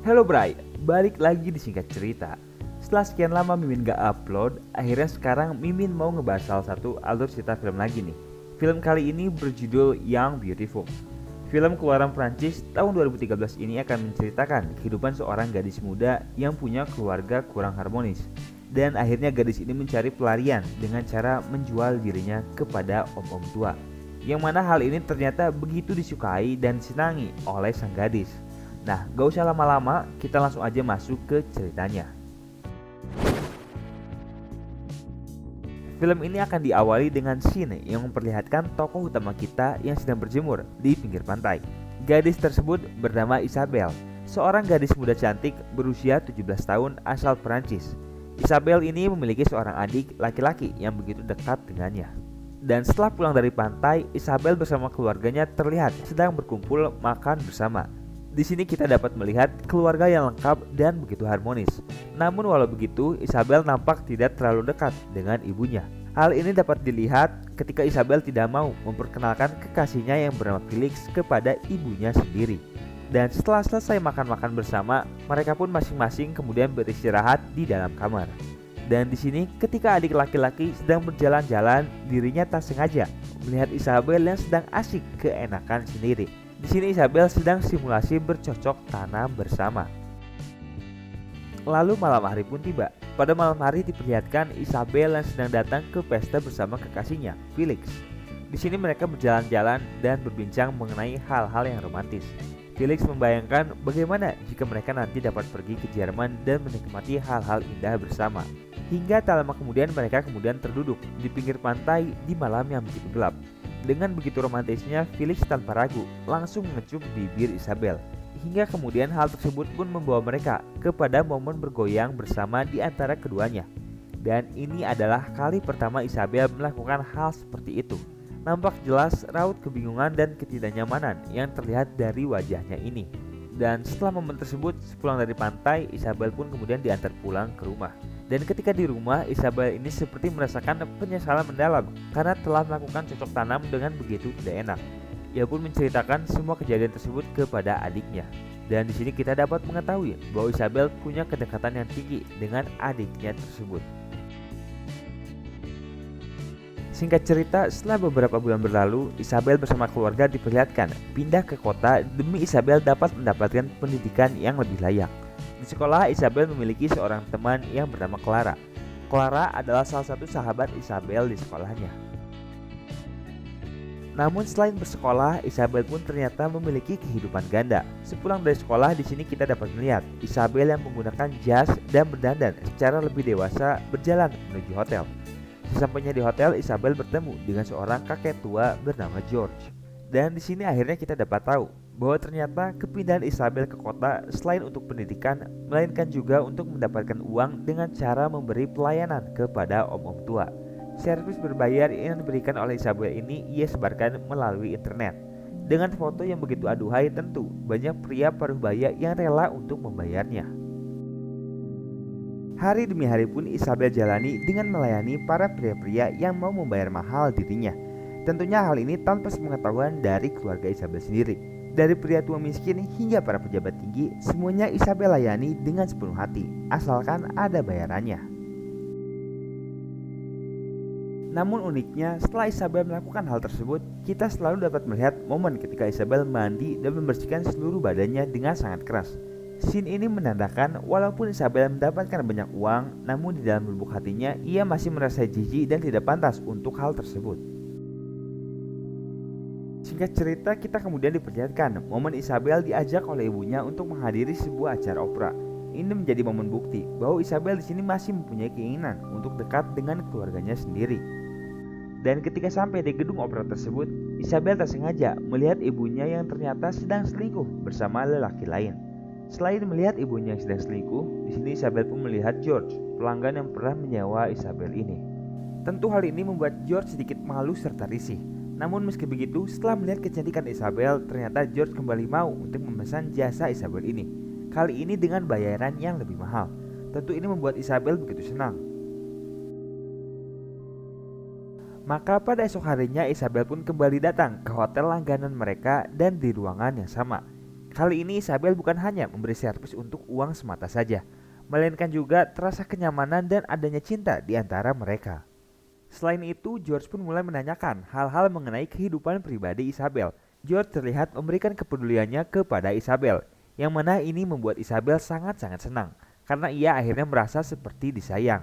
Halo Bray, balik lagi di Singkat Cerita. Setelah sekian lama Mimin gak upload, akhirnya sekarang Mimin mau ngebahas salah satu alur cerita film lagi nih. Film kali ini berjudul Young Beautiful. Film keluaran Prancis tahun 2013 ini akan menceritakan kehidupan seorang gadis muda yang punya keluarga kurang harmonis. Dan akhirnya gadis ini mencari pelarian dengan cara menjual dirinya kepada om-om tua. Yang mana hal ini ternyata begitu disukai dan disenangi oleh sang gadis. Nah, gak usah lama-lama, kita langsung aja masuk ke ceritanya. Film ini akan diawali dengan scene yang memperlihatkan tokoh utama kita yang sedang berjemur di pinggir pantai. Gadis tersebut bernama Isabelle, seorang gadis muda cantik berusia 17 tahun asal Perancis. Isabelle ini memiliki seorang adik laki-laki yang begitu dekat dengannya. Dan setelah pulang dari pantai, Isabelle bersama keluarganya terlihat sedang berkumpul makan bersama. Di sini kita dapat melihat keluarga yang lengkap dan begitu harmonis. Namun walau begitu, Isabelle nampak tidak terlalu dekat dengan ibunya. Hal ini dapat dilihat ketika Isabelle tidak mau memperkenalkan kekasihnya yang bernama Felix kepada ibunya sendiri. Dan setelah selesai makan-makan bersama, mereka pun masing-masing kemudian beristirahat di dalam kamar. Dan di sini ketika adik laki-laki sedang berjalan-jalan, dirinya tak sengaja melihat Isabelle yang sedang asik keenakan sendiri. Di sini Isabelle sedang simulasi bercocok tanam bersama. Lalu malam hari pun tiba. Pada malam hari diperlihatkan Isabelle yang sedang datang ke pesta bersama kekasihnya, Felix. Di sini mereka berjalan-jalan dan berbincang mengenai hal-hal yang romantis. Felix membayangkan bagaimana jika mereka nanti dapat pergi ke Jerman dan menikmati hal-hal indah bersama. Hingga tak lama kemudian mereka terduduk di pinggir pantai di malam yang begitu gelap. Dengan begitu romantisnya, Felix tanpa ragu langsung mengecup bibir Isabelle. Hingga kemudian hal tersebut pun membawa mereka kepada momen bergoyang bersama di antara keduanya. Dan ini adalah kali pertama Isabelle melakukan hal seperti itu. Nampak jelas raut kebingungan dan ketidaknyamanan yang terlihat dari wajahnya ini. Dan setelah momen tersebut, sepulang dari pantai, Isabelle pun kemudian diantar pulang ke rumah. Dan ketika di rumah, Isabelle ini seperti merasakan penyesalan mendalam karena telah melakukan cocok tanam dengan begitu tidak enak. Ia pun menceritakan semua kejadian tersebut kepada adiknya. Dan di sini kita dapat mengetahui bahwa Isabelle punya kedekatan yang tinggi dengan adiknya tersebut. Singkat cerita, setelah beberapa bulan berlalu, Isabelle bersama keluarga diperlihatkan pindah ke kota demi Isabelle dapat mendapatkan pendidikan yang lebih layak. Di sekolah, Isabelle memiliki seorang teman yang bernama Clara. Clara adalah salah satu sahabat Isabelle di sekolahnya. Namun selain bersekolah, Isabelle pun ternyata memiliki kehidupan ganda. Sepulang dari sekolah, di sini kita dapat melihat Isabelle yang menggunakan jas dan berdandan secara lebih dewasa berjalan menuju hotel. Sesampainya di hotel, Isabelle bertemu dengan seorang kakek tua bernama George. Dan di sini akhirnya kita dapat tahu bahwa ternyata kepindahan Isabelle ke kota selain untuk pendidikan, melainkan juga untuk mendapatkan uang dengan cara memberi pelayanan kepada om-om tua. Servis berbayar yang diberikan oleh Isabelle ini ia sebarkan melalui internet. Dengan foto yang begitu aduhai, tentu banyak pria paruh baya yang rela untuk membayarnya. Hari demi hari pun Isabelle jalani dengan melayani para pria-pria yang mau membayar mahal dirinya. Tentunya hal ini tanpa sepengetahuan dari keluarga Isabelle sendiri. Dari pria tua miskin hingga para pejabat tinggi, semuanya Isabelle layani dengan sepenuh hati, asalkan ada bayarannya. Namun uniknya, setelah Isabelle melakukan hal tersebut, kita selalu dapat melihat momen ketika Isabelle mandi dan membersihkan seluruh badannya dengan sangat keras. Scene ini menandakan walaupun Isabelle mendapatkan banyak uang, namun di dalam lubuk hatinya ia masih merasa jijik dan tidak pantas untuk hal tersebut. Singkat cerita, kita kemudian diperlihatkan momen Isabelle diajak oleh ibunya untuk menghadiri sebuah acara opera. Ini menjadi momen bukti bahwa Isabelle di sini masih mempunyai keinginan untuk dekat dengan keluarganya sendiri. Dan ketika sampai di gedung opera tersebut, Isabelle tak sengaja melihat ibunya yang ternyata sedang selingkuh bersama lelaki lain. Selain melihat ibunya yang sedang selingkuh, di sini Isabelle pun melihat George, pelanggan yang pernah menyewa Isabelle ini. Tentu hal ini membuat George sedikit malu serta risih. Namun meski begitu, setelah melihat kecantikan Isabelle, ternyata George kembali mau untuk memesan jasa Isabelle ini. Kali ini dengan bayaran yang lebih mahal. Tentu ini membuat Isabelle begitu senang. Maka pada esok harinya Isabelle pun kembali datang ke hotel langganan mereka dan di ruangan yang sama. Kali ini Isabel bukan hanya memberi servis untuk uang semata saja, melainkan juga terasa kenyamanan dan adanya cinta di antara mereka. Selain itu, George pun mulai menanyakan hal-hal mengenai kehidupan pribadi Isabel. George terlihat memberikan kepeduliannya kepada Isabel, yang mana ini membuat Isabel sangat-sangat senang, karena ia akhirnya merasa seperti disayang.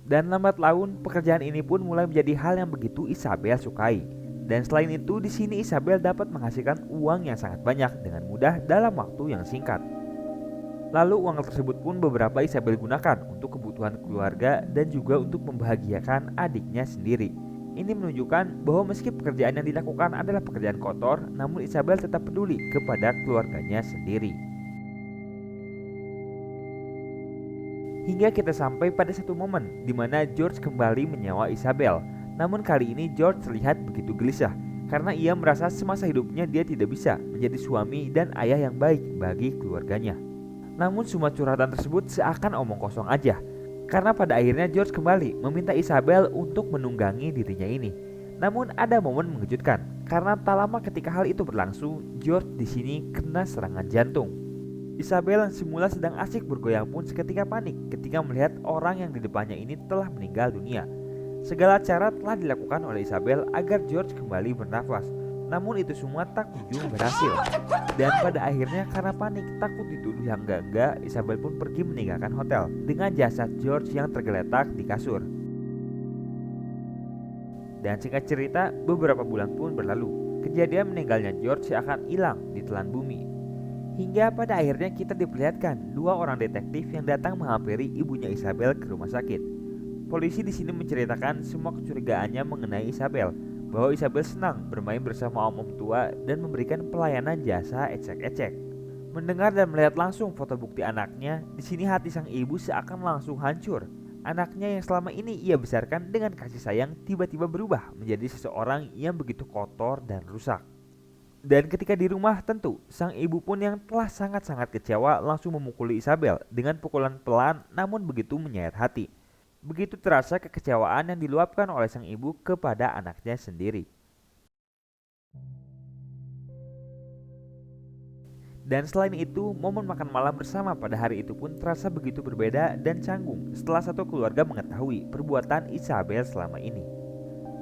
Dan lambat laun, pekerjaan ini pun mulai menjadi hal yang begitu Isabel sukai. Dan selain itu, di sini Isabel dapat menghasilkan uang yang sangat banyak dengan mudah dalam waktu yang singkat. Lalu uang tersebut pun beberapa Isabel gunakan untuk kebutuhan keluarga dan juga untuk membahagiakan adiknya sendiri. Ini menunjukkan bahwa meski pekerjaan yang dilakukan adalah pekerjaan kotor, namun Isabel tetap peduli kepada keluarganya sendiri. Hingga kita sampai pada satu momen di mana George kembali menyewa Isabel. Namun kali ini George terlihat begitu gelisah karena ia merasa semasa hidupnya dia tidak bisa menjadi suami dan ayah yang baik bagi keluarganya. Namun semua curhatan tersebut seakan omong kosong aja, karena pada akhirnya George kembali meminta Isabel untuk menunggangi dirinya ini. Namun ada momen mengejutkan, karena tak lama ketika hal itu berlangsung, George di sini kena serangan jantung. Isabel yang semula sedang asik bergoyang pun seketika panik ketika melihat orang yang di depannya ini telah meninggal dunia. Segala cara telah dilakukan oleh Isabel agar George kembali bernafas, namun itu semua tak kunjung berhasil. Dan pada akhirnya karena panik takut dituduh yang enggak, Isabel pun pergi meninggalkan hotel dengan jasad George yang tergeletak di kasur. Dan singkat cerita, beberapa bulan pun berlalu. Kejadian meninggalnya George akan hilang di telan bumi. Hingga pada akhirnya kita diperlihatkan dua orang detektif yang datang menghampiri ibunya Isabel ke rumah sakit. Polisi di sini menceritakan semua kecurigaannya mengenai Isabel, bahwa Isabel senang bermain bersama om tua dan memberikan pelayanan jasa ecek-ecek. Mendengar dan melihat langsung foto bukti anaknya, di sini hati sang ibu seakan langsung hancur. Anaknya yang selama ini ia besarkan dengan kasih sayang tiba-tiba berubah menjadi seseorang yang begitu kotor dan rusak. Dan ketika di rumah tentu, sang ibu pun yang telah sangat-sangat kecewa langsung memukuli Isabel dengan pukulan pelan namun begitu menyayat hati. Begitu terasa kekecewaan yang diluapkan oleh sang ibu kepada anaknya sendiri. Dan selain itu, momen makan malam bersama pada hari itu pun terasa begitu berbeda dan canggung setelah satu keluarga mengetahui perbuatan Isabel selama ini.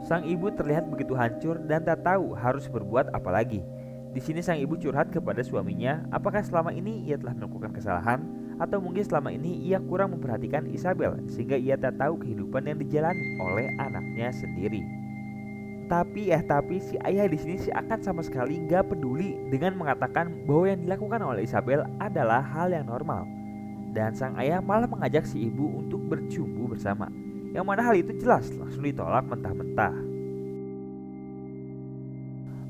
Sang ibu terlihat begitu hancur dan tak tahu harus berbuat apa lagi. Di sini sang ibu curhat kepada suaminya, apakah selama ini ia telah melakukan kesalahan atau mungkin selama ini ia kurang memperhatikan Isabel sehingga ia tak tahu kehidupan yang dijalani oleh anaknya sendiri. Tapi si ayah di sini seakan sama sekali nggak peduli dengan mengatakan bahwa yang dilakukan oleh Isabel adalah hal yang normal. Dan sang ayah malah mengajak si ibu untuk bercumbu bersama, yang mana hal itu jelas langsung ditolak mentah-mentah.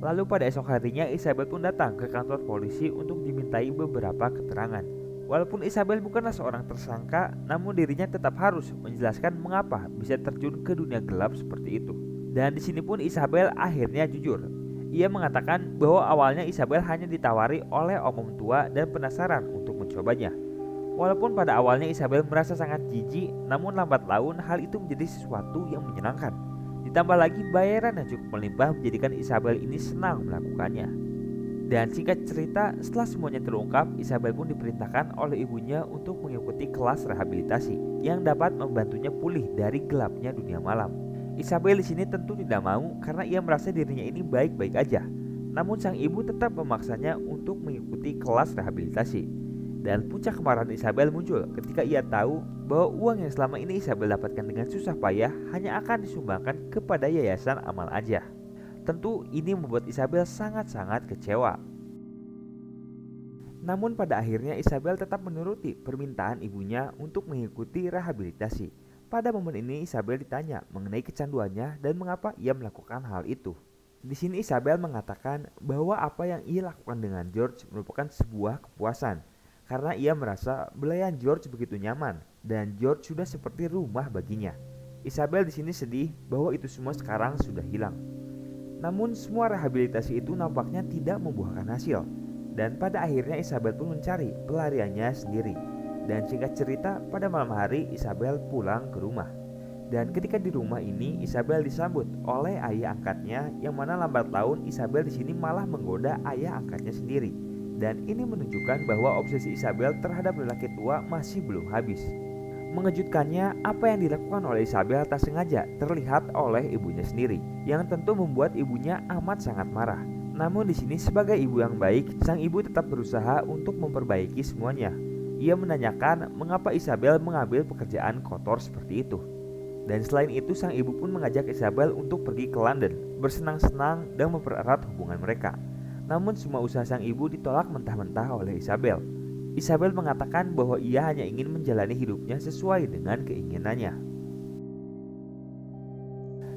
Lalu pada esok harinya Isabel pun datang ke kantor polisi untuk dimintai beberapa keterangan. Walaupun Isabel bukanlah seorang tersangka, namun dirinya tetap harus menjelaskan mengapa bisa terjun ke dunia gelap seperti itu. Dan di sini pun Isabel akhirnya jujur. Ia mengatakan bahwa awalnya Isabel hanya ditawari oleh om tua dan penasaran untuk mencobanya. Walaupun pada awalnya Isabel merasa sangat jijik, namun lambat laun hal itu menjadi sesuatu yang menyenangkan. Ditambah lagi bayaran yang cukup melimpah menjadikan Isabel ini senang melakukannya. Dan singkat cerita, setelah semuanya terungkap, Isabel pun diperintahkan oleh ibunya untuk mengikuti kelas rehabilitasi yang dapat membantunya pulih dari gelapnya dunia malam. Isabel di sini tentu tidak mau karena ia merasa dirinya ini baik-baik aja. Namun sang ibu tetap memaksanya untuk mengikuti kelas rehabilitasi. Dan puncak kemarahan Isabel muncul ketika ia tahu bahwa uang yang selama ini Isabel dapatkan dengan susah payah hanya akan disumbangkan kepada yayasan amal aja. Tentu ini membuat Isabel sangat-sangat kecewa. Namun pada akhirnya Isabel tetap menuruti permintaan ibunya untuk mengikuti rehabilitasi. Pada momen ini Isabel ditanya mengenai kecanduannya dan mengapa ia melakukan hal itu. Di sini Isabel mengatakan bahwa apa yang ia lakukan dengan George merupakan sebuah kepuasan. Karena ia merasa belayan George begitu nyaman dan George sudah seperti rumah baginya. Isabel di sini sedih bahwa itu semua sekarang sudah hilang. Namun semua rehabilitasi itu nampaknya tidak membuahkan hasil. Dan pada akhirnya Isabel pun mencari pelariannya sendiri. Dan singkat cerita, pada malam hari Isabel pulang ke rumah. Dan ketika di rumah ini, Isabel disambut oleh ayah angkatnya, yang mana lambat laun Isabel di sini malah menggoda ayah angkatnya sendiri. Dan ini menunjukkan bahwa obsesi Isabel terhadap lelaki tua masih belum habis. Mengejutkannya, apa yang dilakukan oleh Isabel tak sengaja terlihat oleh ibunya sendiri, yang tentu membuat ibunya amat sangat marah. Namun di sini sebagai ibu yang baik, sang ibu tetap berusaha untuk memperbaiki semuanya. Ia menanyakan mengapa Isabel mengambil pekerjaan kotor seperti itu. Dan selain itu, sang ibu pun mengajak Isabel untuk pergi ke London, bersenang-senang dan mempererat hubungan mereka. Namun semua usaha sang ibu ditolak mentah-mentah oleh Isabel. Isabel mengatakan bahwa ia hanya ingin menjalani hidupnya sesuai dengan keinginannya.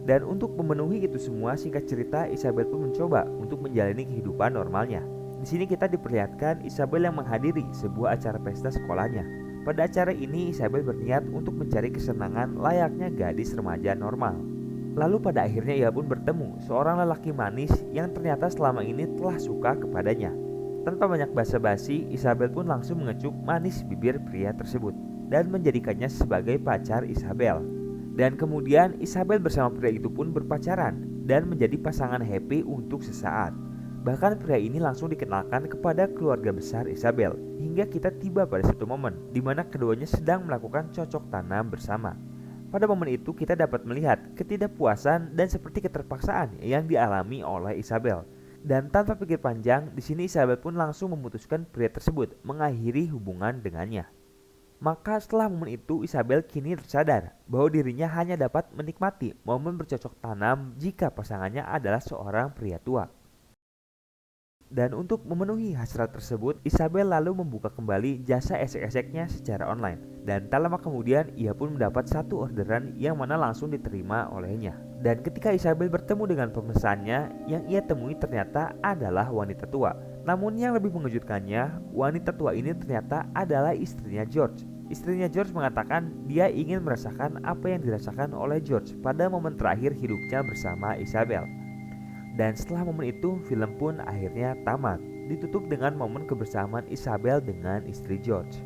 Dan untuk memenuhi itu semua, singkat cerita, Isabel pun mencoba untuk menjalani kehidupan normalnya. Di sini kita diperlihatkan Isabel yang menghadiri sebuah acara pesta sekolahnya. Pada acara ini, Isabel berniat untuk mencari kesenangan layaknya gadis remaja normal. Lalu pada akhirnya ia pun bertemu seorang lelaki manis yang ternyata selama ini telah suka kepadanya. Tanpa banyak basa-basi, Isabel pun langsung mengecup manis bibir pria tersebut dan menjadikannya sebagai pacar Isabel. Dan kemudian Isabel bersama pria itu pun berpacaran dan menjadi pasangan happy untuk sesaat. Bahkan pria ini langsung dikenalkan kepada keluarga besar Isabel, hingga kita tiba pada satu momen di mana keduanya sedang melakukan cocok tanam bersama. Pada momen itu kita dapat melihat ketidakpuasan dan seperti keterpaksaan yang dialami oleh Isabel. Dan tanpa pikir panjang, di sini Isabel pun langsung memutuskan pria tersebut mengakhiri hubungan dengannya. Maka setelah momen itu, Isabel kini tersadar bahwa dirinya hanya dapat menikmati momen bercocok tanam jika pasangannya adalah seorang pria tua. Dan untuk memenuhi hasrat tersebut, Isabel lalu membuka kembali jasa esek-eseknya secara online. Dan tak lama kemudian, ia pun mendapat satu orderan yang mana langsung diterima olehnya. Dan ketika Isabel bertemu dengan pemesannya, yang ia temui ternyata adalah wanita tua. Namun yang lebih mengejutkannya, wanita tua ini ternyata adalah istrinya George. Istrinya George mengatakan dia ingin merasakan apa yang dirasakan oleh George pada momen terakhir hidupnya bersama Isabel. Dan setelah momen itu, film pun akhirnya tamat, ditutup dengan momen kebersamaan Isabel dengan istri George.